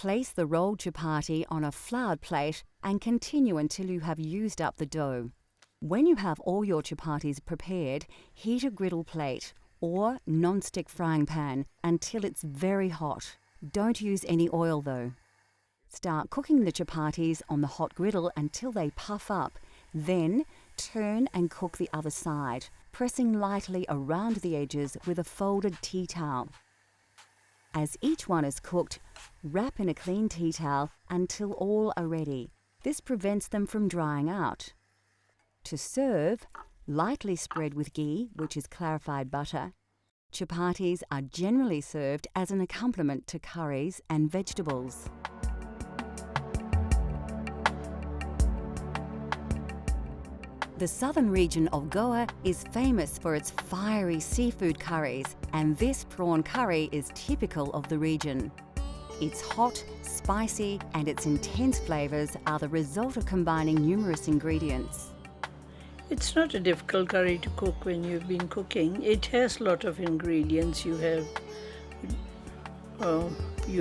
Place the rolled chapati on a floured plate and continue until you have used up the dough. When you have all your chapatis prepared, heat a griddle plate or non-stick frying pan until it's very hot. Don't use any oil though. Start cooking the chapatis on the hot griddle until they puff up. Then turn and cook the other side, pressing lightly around the edges with a folded tea towel. As each one is cooked, wrap in a clean tea towel until all are ready. This prevents them from drying out. To serve, lightly spread with ghee, which is clarified butter. Chapatis are generally served as an accompaniment to curries and vegetables. The southern region of Goa is famous for its fiery seafood curries, and this prawn curry is typical of the region. It's hot, spicy, and its intense flavors are the result of combining numerous ingredients. It's not a difficult curry to cook when you've been cooking. It has a lot of ingredients. You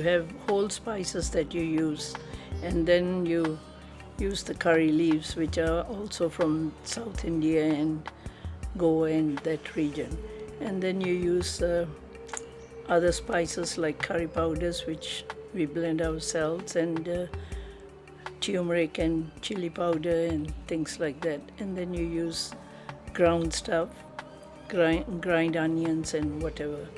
have whole spices that you use, and then you use the curry leaves, which are also from South India and Goa and that region. And then you use other spices like curry powders, which we blend ourselves, and turmeric and chili powder and things like that. And then you use ground stuff, grind onions and whatever.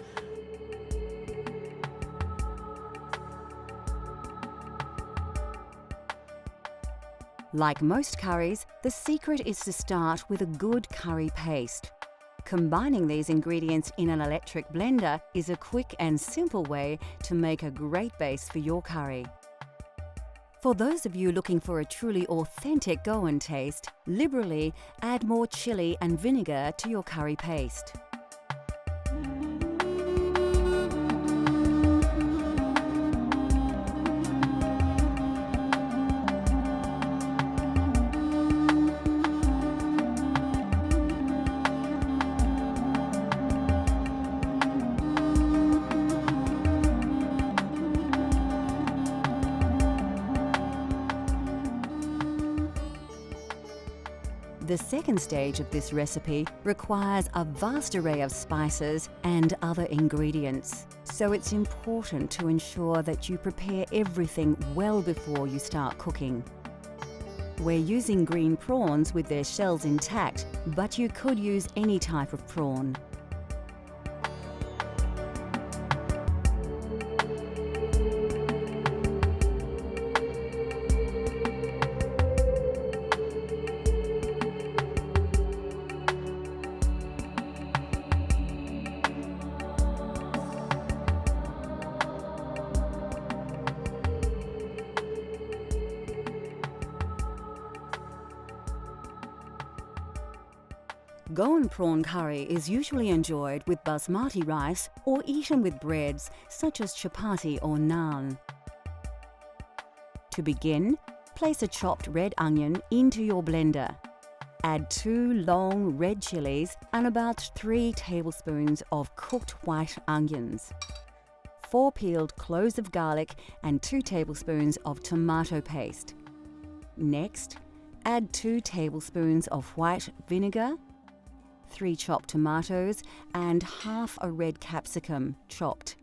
Like most curries, the secret is to start with a good curry paste. Combining these ingredients in an electric blender is a quick and simple way to make a great base for your curry. For those of you looking for a truly authentic Goan taste, liberally add more chili and vinegar to your curry paste. The second stage of this recipe requires a vast array of spices and other ingredients, so it's important to ensure that you prepare everything well before you start cooking. We're using green prawns with their shells intact, but you could use any type of prawn. Goan prawn curry is usually enjoyed with basmati rice or eaten with breads such as chapati or naan. To begin, place a chopped red onion into your blender. Add 2 long red chilies and about 3 tablespoons of cooked white onions, 4 peeled cloves of garlic and 2 tablespoons of tomato paste. Next, add 2 tablespoons of white vinegar, 3 chopped tomatoes and half a red capsicum chopped.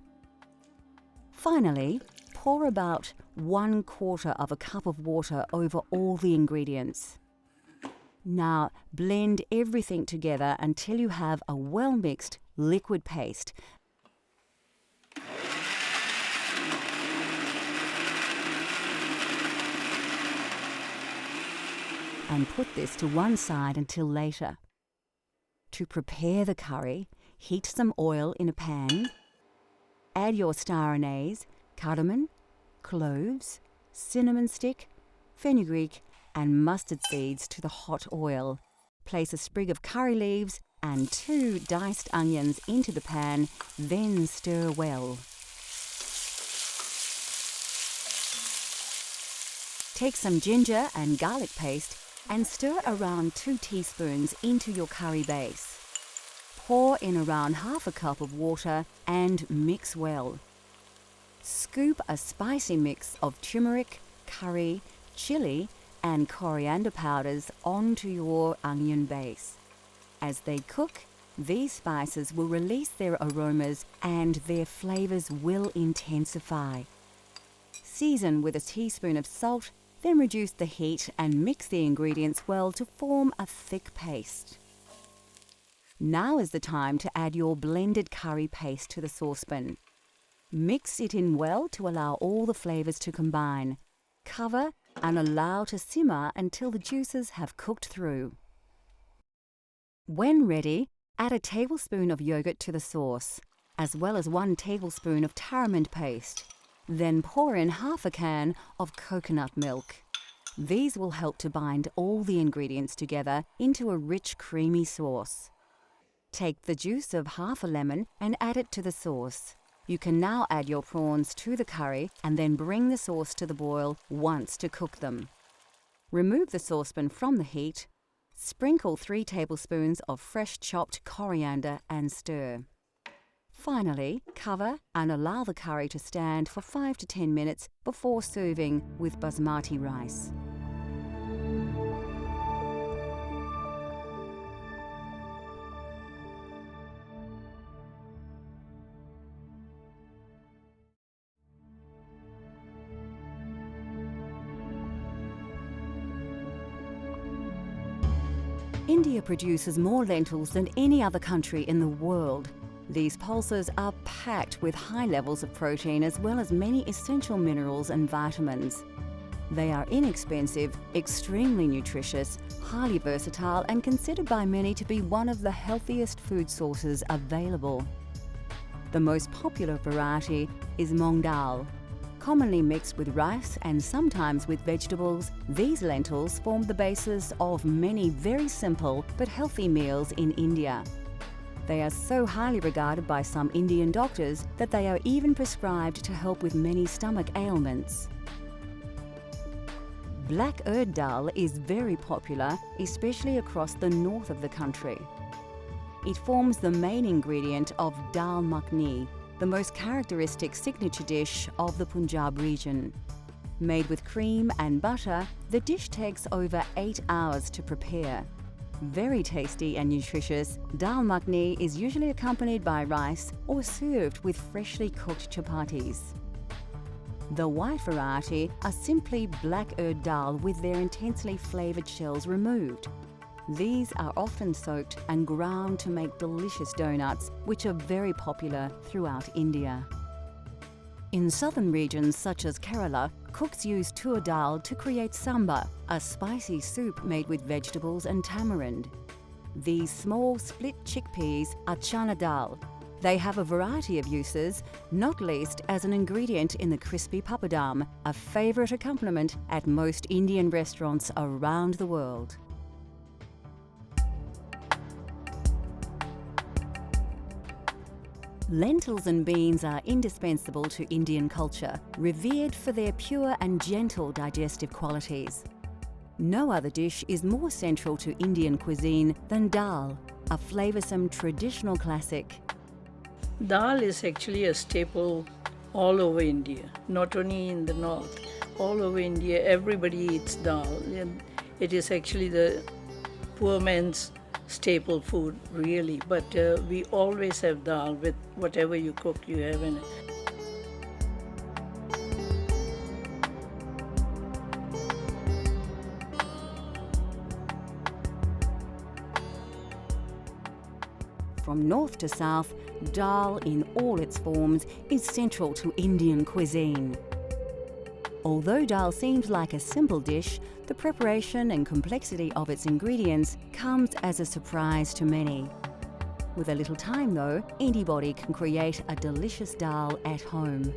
Finally, pour about 1/4 of a cup of water over all the ingredients. Now blend everything together until you have a well-mixed liquid paste. And put this to one side until later. To prepare the curry, heat some oil in a pan. Add your star anise, cardamom, cloves, cinnamon stick, fenugreek and mustard seeds to the hot oil. Place a sprig of curry leaves and 2 diced onions into the pan, then stir well. Take some ginger and garlic paste and stir around 2 teaspoons into your curry base. Pour in around half a cup of water and mix well. Scoop a spicy mix of turmeric, curry, chili, and coriander powders onto your onion base. As they cook, these spices will release their aromas and their flavors will intensify. Season with a teaspoon of salt, then reduce the heat and mix the ingredients well to form a thick paste. Now is the time to add your blended curry paste to the saucepan. Mix it in well to allow all the flavors to combine. Cover and allow to simmer until the juices have cooked through. When ready, add a tablespoon of yogurt to the sauce, as well as 1 tablespoon of tamarind paste. Then pour in half a can of coconut milk. These will help to bind all the ingredients together into a rich, creamy sauce. Take the juice of half a lemon and add it to the sauce. You can now add your prawns to the curry and then bring the sauce to the boil once to cook them. Remove the saucepan from the heat. Sprinkle 3 tablespoons of fresh chopped coriander and stir. Finally, cover and allow the curry to stand for 5 to 10 minutes before serving with basmati rice. India produces more lentils than any other country in the world. These pulses are packed with high levels of protein as well as many essential minerals and vitamins. They are inexpensive, extremely nutritious, highly versatile and considered by many to be one of the healthiest food sources available. The most popular variety is Moong Dal. Commonly mixed with rice and sometimes with vegetables, these lentils form the basis of many very simple but healthy meals in India. They are so highly regarded by some Indian doctors that they are even prescribed to help with many stomach ailments. Black urd dal is very popular, especially across the north of the country. It forms the main ingredient of dal makhani, the most characteristic signature dish of the Punjab region. Made with cream and butter, the dish takes over 8 hours to prepare. Very tasty and nutritious, dal makhani is usually accompanied by rice or served with freshly cooked chapatis. The white variety are simply black urd dal with their intensely flavoured shells removed. These are often soaked and ground to make delicious donuts, which are very popular throughout India. In southern regions such as Kerala, cooks use tur dal to create sambar, a spicy soup made with vegetables and tamarind. These small split chickpeas are chana dal. They have a variety of uses, not least as an ingredient in the crispy papadam, a favourite accompaniment at most Indian restaurants around the world. Lentils and beans are indispensable to Indian culture, revered for their pure and gentle digestive qualities. No other dish is more central to Indian cuisine than dal, a flavoursome traditional classic. Dal is actually a staple all over India, not only in the north. All over India, everybody eats dal. And it is actually the poor man's staple food, really. But we always have dal with whatever you cook, you have in it. From north to south, dal in all its forms is central to Indian cuisine. Although dal seems like a simple dish, the preparation and complexity of its ingredients comes as a surprise to many. With a little time though, anybody can create a delicious dal at home.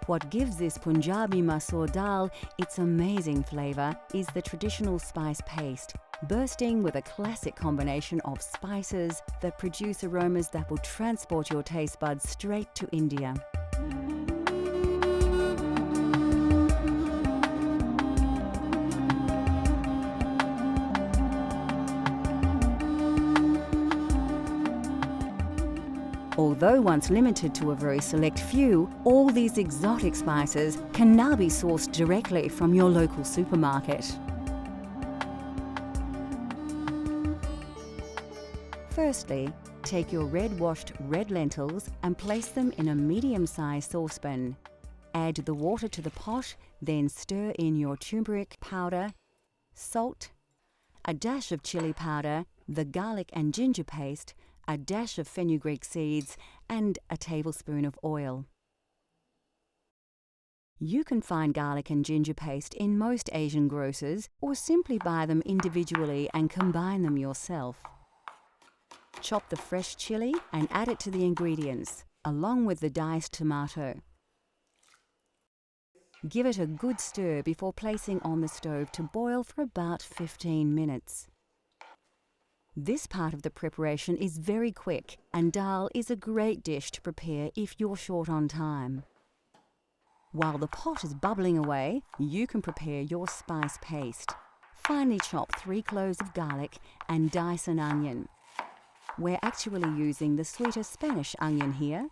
What gives this Punjabi masoor dal its amazing flavour is the traditional spice paste, bursting with a classic combination of spices that produce aromas that will transport your taste buds straight to India. Although once limited to a very select few, all these exotic spices can now be sourced directly from your local supermarket. Firstly, take your washed red lentils and place them in a medium-sized saucepan. Add the water to the pot, then stir in your turmeric powder, salt, a dash of chili powder, the garlic and ginger paste, a dash of fenugreek seeds, and a tablespoon of oil. You can find garlic and ginger paste in most Asian grocers, or simply buy them individually and combine them yourself. Chop the fresh chili and add it to the ingredients, along with the diced tomato. Give it a good stir before placing on the stove to boil for about 15 minutes. This part of the preparation is very quick, and dal is a great dish to prepare if you're short on time. While the pot is bubbling away, you can prepare your spice paste. Finely chop 3 cloves of garlic and dice an onion. We're actually using the sweeter Spanish onion here.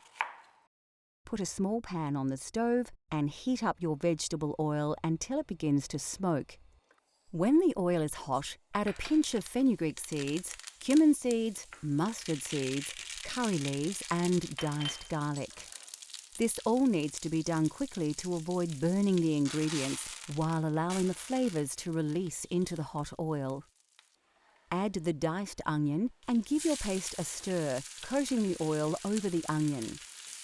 Put a small pan on the stove and heat up your vegetable oil until it begins to smoke. When the oil is hot, add a pinch of fenugreek seeds, cumin seeds, mustard seeds, curry leaves, and diced garlic. This all needs to be done quickly to avoid burning the ingredients while allowing the flavors to release into the hot oil. Add the diced onion and give your paste a stir, coating the oil over the onion.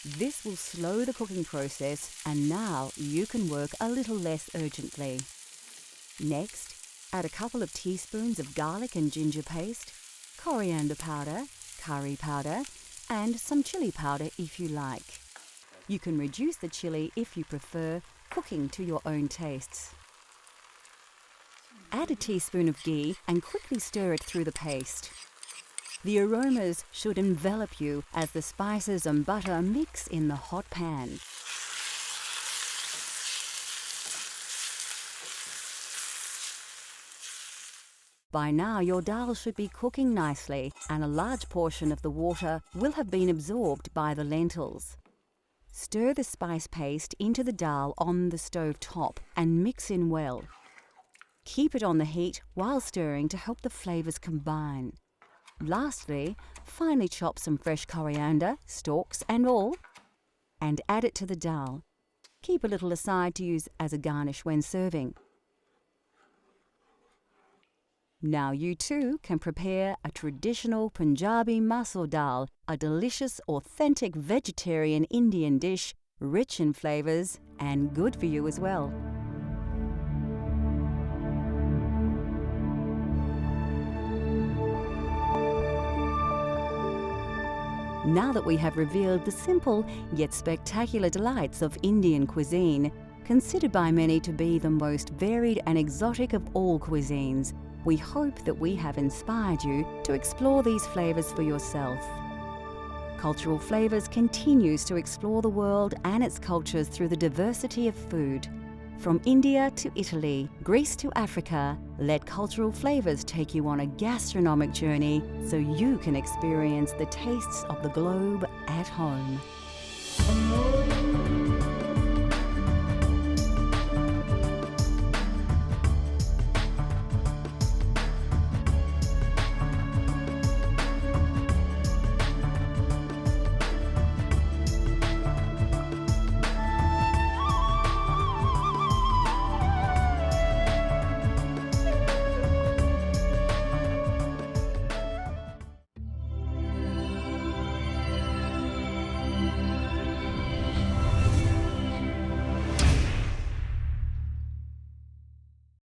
This will slow the cooking process, and now you can work a little less urgently. Next, add a couple of teaspoons of garlic and ginger paste, coriander powder, curry powder, and some chili powder if you like. You can reduce the chili if you prefer, cooking to your own tastes. Add a teaspoon of ghee and quickly stir it through the paste. The aromas should envelop you as the spices and butter mix in the hot pan. By now, your dal should be cooking nicely, and a large portion of the water will have been absorbed by the lentils. Stir the spice paste into the dal on the stove top and mix in well. Keep it on the heat while stirring to help the flavors combine. Lastly, finely chop some fresh coriander, stalks and all, and add it to the dal. Keep a little aside to use as a garnish when serving. Now you too can prepare a traditional Punjabi masoor dal, a delicious, authentic vegetarian Indian dish, rich in flavors and good for you as well. Now that we have revealed the simple yet spectacular delights of Indian cuisine, considered by many to be the most varied and exotic of all cuisines, we hope that we have inspired you to explore these flavors for yourself. Cultural Flavors continues to explore the world and its cultures through the diversity of food. From India to Italy, Greece to Africa, let Cultural Flavors take you on a gastronomic journey so you can experience the tastes of the globe at home.